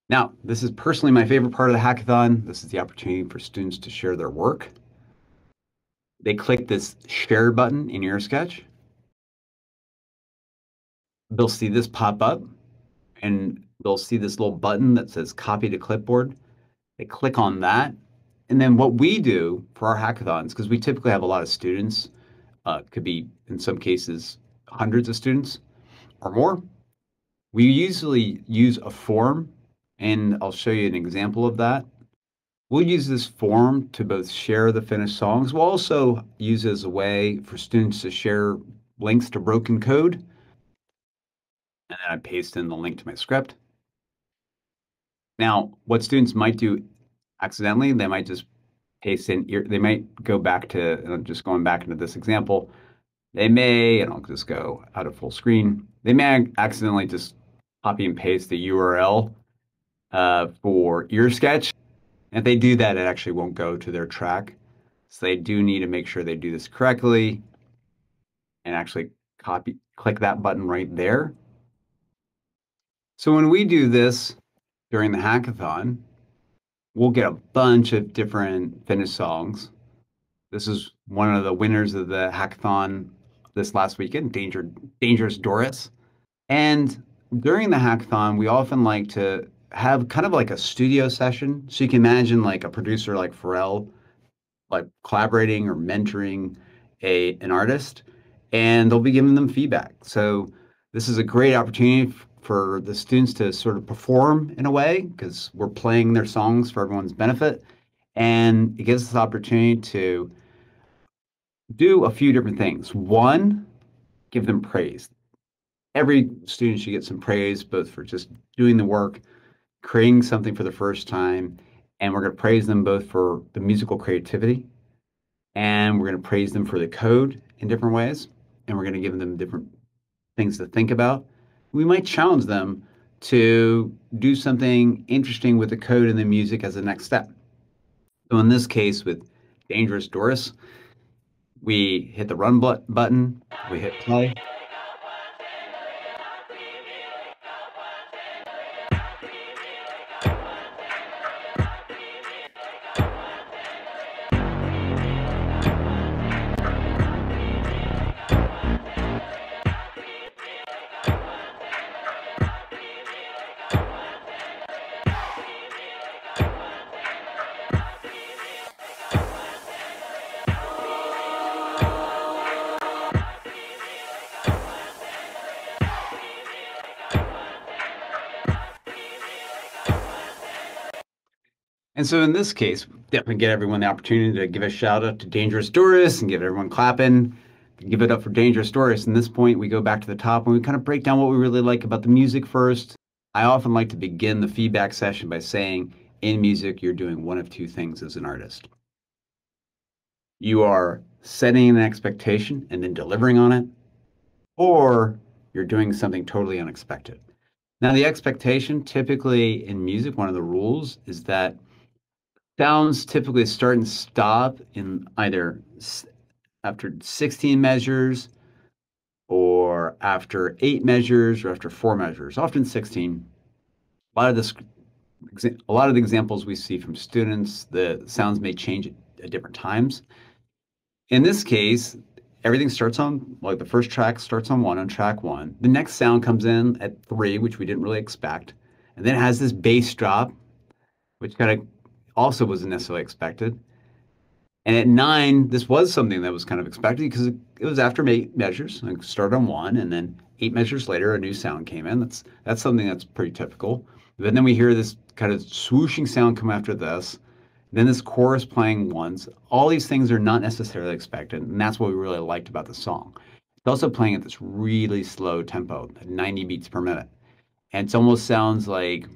Now, this is personally my favorite part of the hackathon. This is the opportunity for students to share their work. They click this share button in your sketch. They'll see this pop up and they'll see this little button that says copy to clipboard. They click on that. And then what we do for our hackathons, because we typically have a lot of students, could be in some cases hundreds of students or more, we usually use a form, and I'll show you an example of that. We'll use this form to both share the finished songs. We'll also use it as a way for students to share links to broken code. And then I paste in the link to my script. Now, what students might do accidentally, they might just paste in, they might go back to, just going back into this example, they may, and I'll just go out of full screen, they may accidentally just copy and paste the URL for ear sketch. And if they do that, it actually won't go to their track. So they do need to make sure they do this correctly and actually click that button right there. So when we do this during the hackathon, we'll get a bunch of different finished songs. This is one of the winners of the hackathon this last weekend, Dangerous Doris. And during the hackathon, we often like to have kind of like a studio session. So you can imagine like a producer like Pharrell, like collaborating or mentoring an artist, and they'll be giving them feedback. So this is a great opportunity for the students to sort of perform in a way, because we're playing their songs for everyone's benefit. And it gives us the opportunity to do a few different things. One, give them praise. Every student should get some praise, both for just doing the work, creating something for the first time, and we're going to praise them both for the musical creativity, and we're going to praise them for the code in different ways, and we're going to give them different things to think about. We might challenge them to do something interesting with the code and the music as a next step. So in this case, with Dangerous Doris, we hit the run button, we hit play. And so in this case, definitely get everyone the opportunity to give a shout out to Dangerous Doris and give everyone clapping, give it up for Dangerous Doris. And this point, we go back to the top and we kind of break down what we really like about the music first. I often like to begin the feedback session by saying, in music, you're doing one of two things as an artist. You are setting an expectation and then delivering on it, or you're doing something totally unexpected. Now, the expectation, typically in music, one of the rules is that sounds typically start and stop in either after 16 measures or after 8 measures or after 4 measures, often 16. A lot of the examples we see from students, the sounds may change at different times. In this case, everything starts on, like the first track starts on 1 on track 1. The next sound comes in at 3, which we didn't really expect. And then it has this bass drop, which kind of also wasn't necessarily expected. And at 9, this was something that was kind of expected because it was after 8 measures. It started on 1, and then 8 measures later, a new sound came in. That's something that's pretty typical. But then we hear this kind of swooshing sound come after this. Then this chorus playing once. All these things are not necessarily expected, and that's what we really liked about the song. It's also playing at this really slow tempo, at 90 beats per minute. And it almost sounds like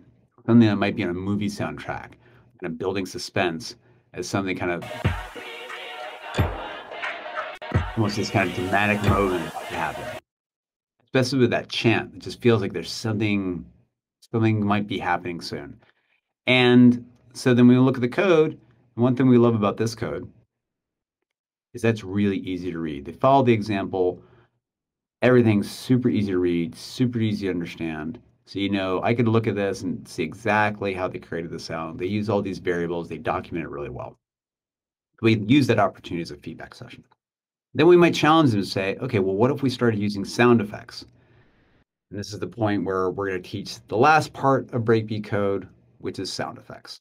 something that might be on a movie soundtrack, kind of building suspense as something kind of almost this kind of dramatic moment about to happen. Especially with that chant, it just feels like there's something might be happening soon. And so then we look at the code. One thing we love about this code is that's really easy to read. They follow the example. Everything's super easy to read, super easy to understand. So, I could look at this and see exactly how they created the sound. They use all these variables. They document it really well. We use that opportunity as a feedback session. Then we might challenge them and say, okay, well, what if we started using sound effects? And this is the point where we're going to teach the last part of breakbeat code, which is sound effects.